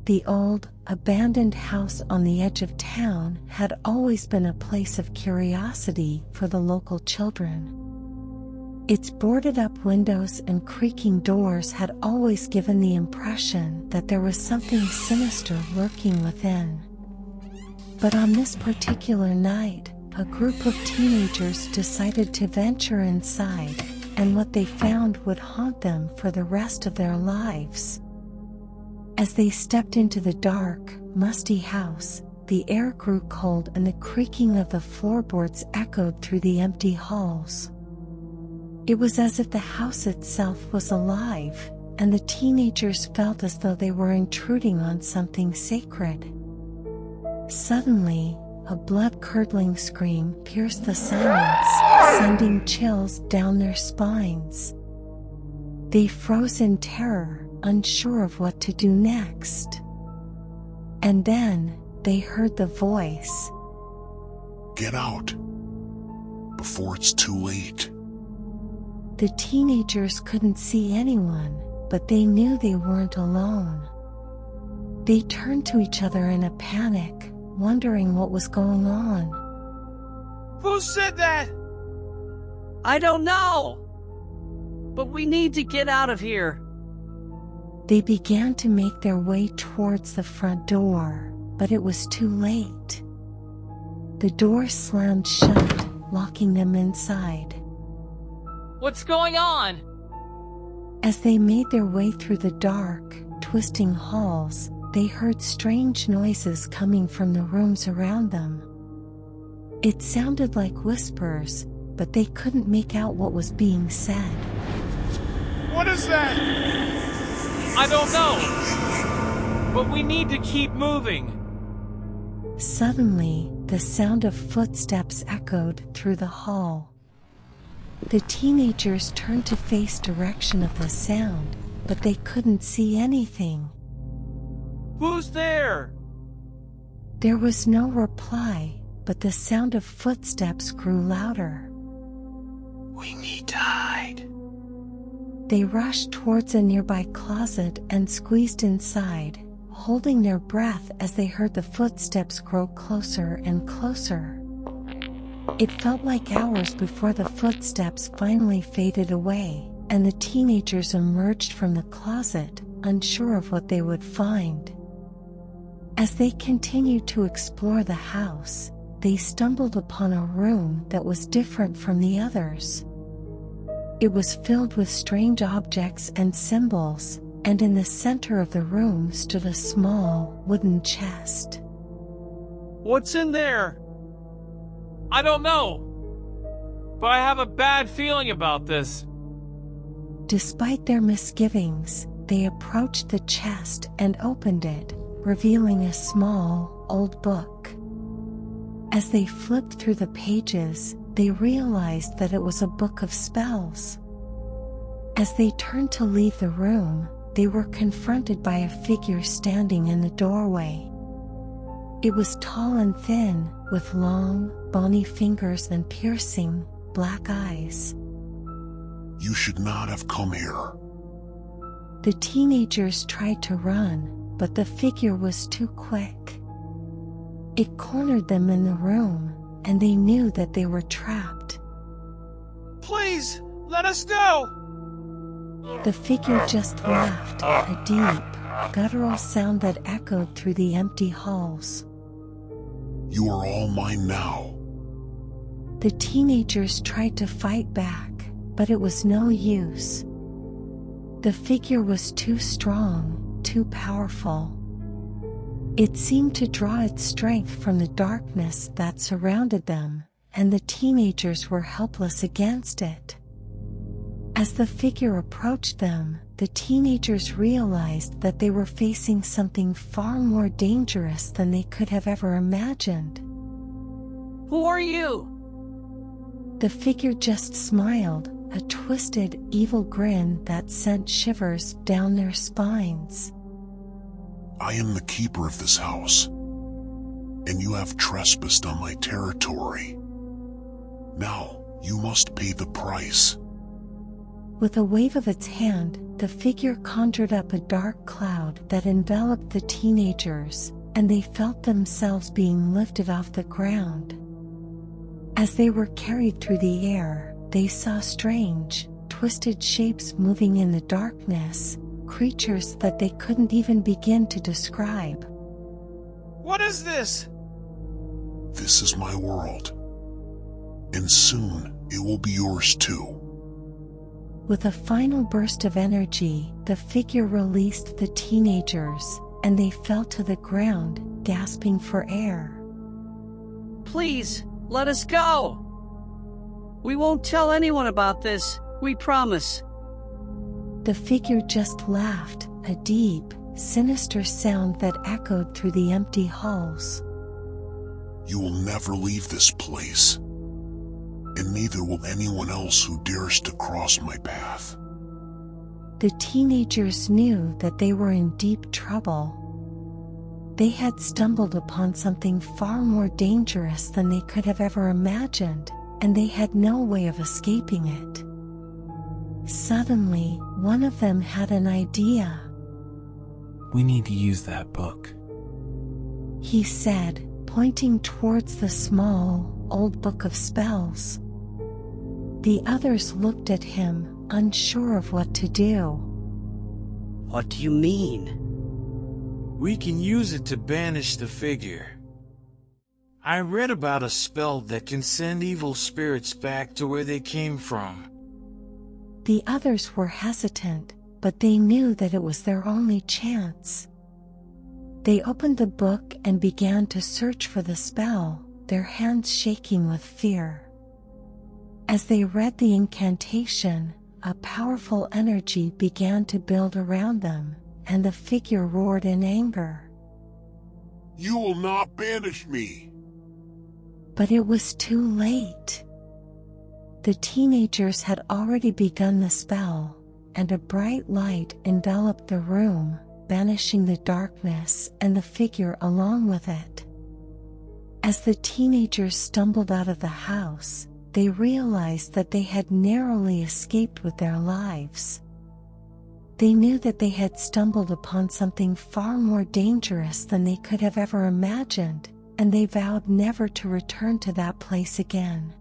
The old, abandoned house on the edge of town had always been a place of curiosity for the local children. Its boarded-up windows and creaking doors had always given the impression that there was something sinister lurking within. But on this particular night, a group of teenagers decided to venture inside, and what they found would haunt them for the rest of their lives. As they stepped into the dark, musty house, the air grew cold and the creaking of the floorboards echoed through the empty halls. It was as if the house itself was alive, and the teenagers felt as though they were intruding on something sacred. Suddenly, a blood-curdling scream pierced the silence, sending chills down their spines. They froze in terror, unsure of what to do next. And then, they heard the voice. "Get out, before it's too late." The teenagers couldn't see anyone, but they knew they weren't alone. They turned to each other in a panic, wondering what was going on. Who said that? I don't know. But we need to get out of here. They began to make their way towards the front door, but it was too late. The door slammed shut, locking them inside. What's going on? As they made their way through the dark, twisting halls, they heard strange noises coming from the rooms around them. It sounded like whispers, but they couldn't make out what was being said. What is that? I don't know. But we need to keep moving. Suddenly, the sound of footsteps echoed through the hall. The teenagers turned to face direction of the sound, but they couldn't see anything. Who's there? There was no reply, but the sound of footsteps grew louder. We need to hide. They rushed towards a nearby closet and squeezed inside, holding their breath as they heard the footsteps grow closer and closer. It felt like hours before the footsteps finally faded away, and the teenagers emerged from the closet, unsure of what they would find. As they continued to explore the house, they stumbled upon a room that was different from the others. It was filled with strange objects and symbols, and in the center of the room stood a small, wooden chest. What's in there? I don't know. But I have a bad feeling about this. Despite their misgivings, they approached the chest and opened it, revealing a small, old book. As they flipped through the pages, they realized that it was a book of spells. As they turned to leave the room, they were confronted by a figure standing in the doorway. It was tall and thin, with long, bony fingers and piercing, black eyes. "You should not have come here." The teenagers tried to run, but the figure was too quick. It cornered them in the room, and they knew that they were trapped. Please, let us go! The figure just laughed, a deep, guttural sound that echoed through the empty halls. "You are all mine now." The teenagers tried to fight back, but it was no use. The figure was too strong, too powerful. It seemed to draw its strength from the darkness that surrounded them, and the teenagers were helpless against it. As the figure approached them, the teenagers realized that they were facing something far more dangerous than they could have ever imagined. Who are you? The figure just smiled, a twisted, evil grin that sent shivers down their spines. "I am the keeper of this house, and you have trespassed on my territory. Now, you must pay the price." With a wave of its hand, the figure conjured up a dark cloud that enveloped the teenagers, and they felt themselves being lifted off the ground. As they were carried through the air, they saw strange, twisted shapes moving in the darkness, creatures that they couldn't even begin to describe. What is this? This is my world. And soon, it will be yours too. With a final burst of energy, the figure released the teenagers, and they fell to the ground, gasping for air. Please, let us go! We won't tell anyone about this, we promise. The figure just laughed, a deep, sinister sound that echoed through the empty halls. You will never leave this place. And neither will anyone else who dares to cross my path. The teenagers knew that they were in deep trouble. They had stumbled upon something far more dangerous than they could have ever imagined, and they had no way of escaping it. Suddenly, one of them had an idea. We need to use that book, he said, pointing towards the small, old book of spells. The others looked at him, unsure of what to do. What do you mean? We can use it to banish the figure. I read about a spell that can send evil spirits back to where they came from. The others were hesitant, but they knew that it was their only chance. They opened the book and began to search for the spell, their hands shaking with fear. As they read the incantation, a powerful energy began to build around them, and the figure roared in anger. You will not banish me! But it was too late. The teenagers had already begun the spell, and a bright light enveloped the room, banishing the darkness and the figure along with it. As the teenagers stumbled out of the house, they realized that they had narrowly escaped with their lives. They knew that they had stumbled upon something far more dangerous than they could have ever imagined, and they vowed never to return to that place again.